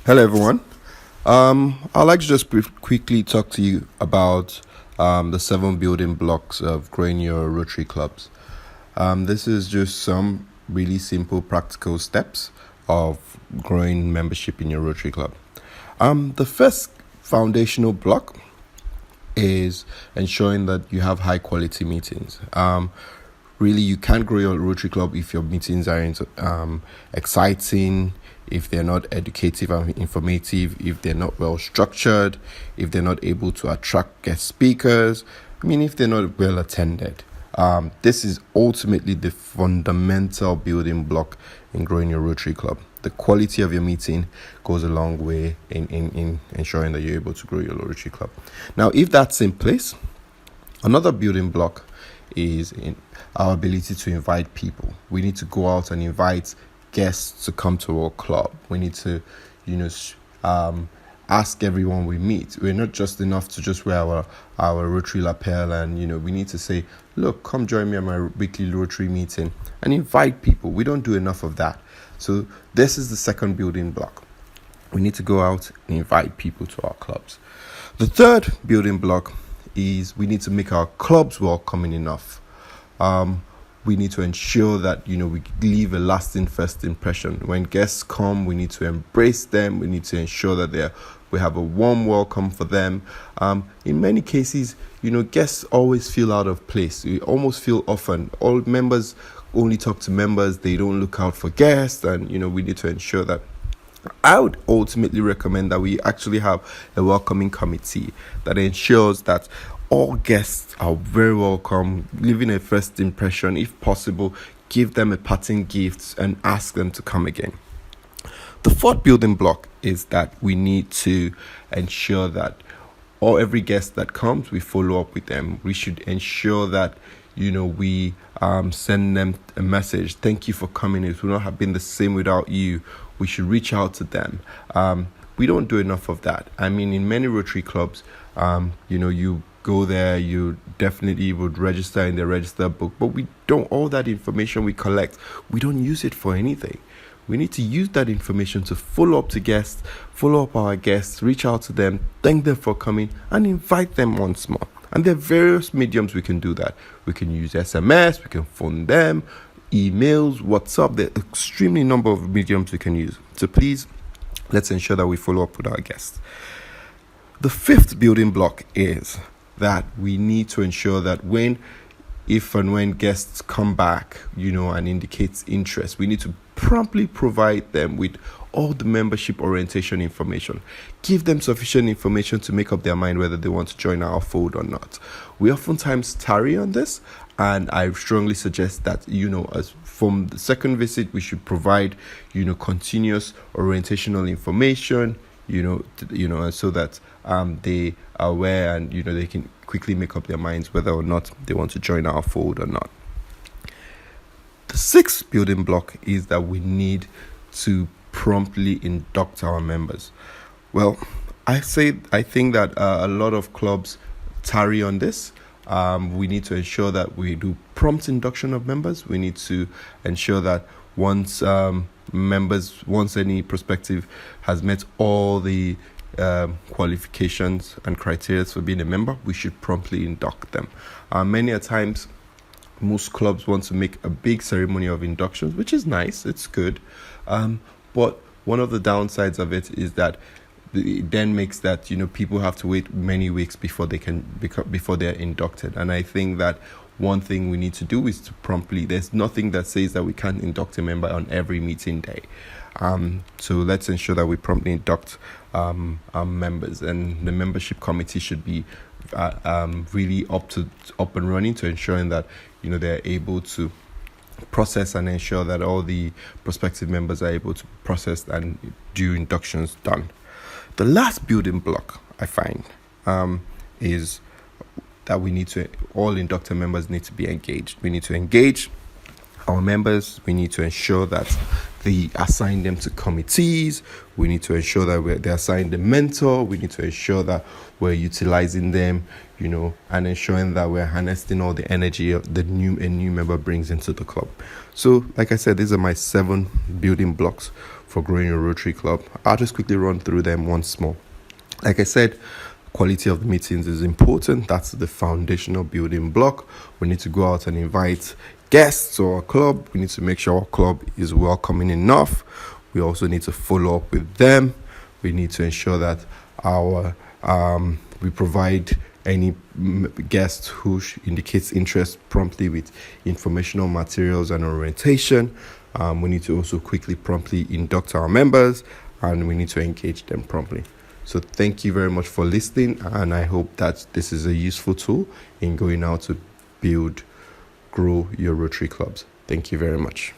Hello, everyone. I'd like to just quickly talk to you about the seven building blocks of growing your Rotary clubs. This is just some really simple, practical steps of growing membership in your Rotary club. The first foundational block is ensuring that you have high quality meetings. Really, you can't grow your Rotary Club if your meetings aren't exciting, if they're not educative and informative, if they're not well structured, if they're not able to attract guest speakers. If they're not well attended. This is ultimately the fundamental building block in growing your Rotary Club. The quality of your meeting goes a long way in ensuring that you're able to grow your Rotary Club. Now, if that's in place, another building block is in our ability to invite people. We need to go out and invite guests to come to our club. We need to, ask everyone we meet. We're not just enough to just wear our Rotary lapel and, we need to say, look, come join me at my weekly Rotary meeting and invite people. We don't do enough of that. So this is the second building block. We need to go out and invite people to our clubs. The third building block is we need to make our clubs welcoming enough. We need to ensure that we leave a lasting first impression. When guests come, we need to embrace them. We need to ensure that we have a warm welcome for them. In many cases, guests always feel out of place. We almost feel often. All members only talk to members. They don't look out for guests, and we need to ensure that. I would ultimately recommend that we actually have a welcoming committee that ensures that all guests are very welcome, leaving a first impression. If possible, give them a parting gift and ask them to come again. The fourth building block is that we need to ensure that every guest that comes, we follow up with them. We should ensure that we send them a message. Thank you for coming. It would not have been the same without you. We should reach out to them. We don't do enough of that. In many Rotary clubs, you go there, you definitely would register in the register book, but we don't. All that information we collect, we don't use it for anything. We need to use that information to follow up to guests, follow up our guests, reach out to them, thank them for coming, and invite them once more. And there are various mediums we can do that. We can use SMS, we can phone them, emails, WhatsApp. There are extremely number of mediums we can use. So please, let's ensure that we follow up with our guests. The fifth building block is that we need to ensure that if and when guests come back, and indicates interest, we need to promptly provide them with all the membership orientation information. Give them sufficient information to make up their mind whether they want to join our fold or not. We oftentimes tarry on this, and I strongly suggest that, as from the second visit, we should provide, continuous orientational information, so that they are aware and, they can quickly make up their minds whether or not they want to join our fold or not. The sixth building block is that we need to promptly induct our members. Well, I think that a lot of clubs tarry on this. We need to ensure that we do prompt induction of members. We need to ensure that once any prospective has met all the qualifications and criteria for being a member, we should promptly induct them. Many a times, most clubs want to make a big ceremony of inductions, which is nice, it's good. But one of the downsides of it is that it then makes that people have to wait many weeks before they're inducted. And I think that one thing we need to do is to promptly. There's nothing that says that we can't induct a member on every meeting day. So let's ensure that we promptly induct our members, and the membership committee should be really up and running to ensuring that they're able to process and ensure that all the prospective members are able to process and do inductions done. The last building block I find is that all inductor members need to be engaged. We need to engage our members. We need to ensure that they assign them to committees. We need to ensure that they assign the mentor. We need to ensure that we're utilizing them, and ensuring that we're harnessing all the energy of a new member brings into the club. So, like I said, these are my 7 building blocks for growing your Rotary Club. I'll just quickly run through them once more. Like I said, quality of the meetings is important. That's the foundational building block. We need to go out and invite guests to our club. We need to make sure our club is welcoming enough. We also need to follow up with them. We need to ensure that our we provide any guest who indicates interest promptly with informational materials and orientation. We need to also promptly induct our members, and we need to engage them promptly. So thank you very much for listening, and I hope that this is a useful tool in going out to grow your Rotary clubs. Thank you very much.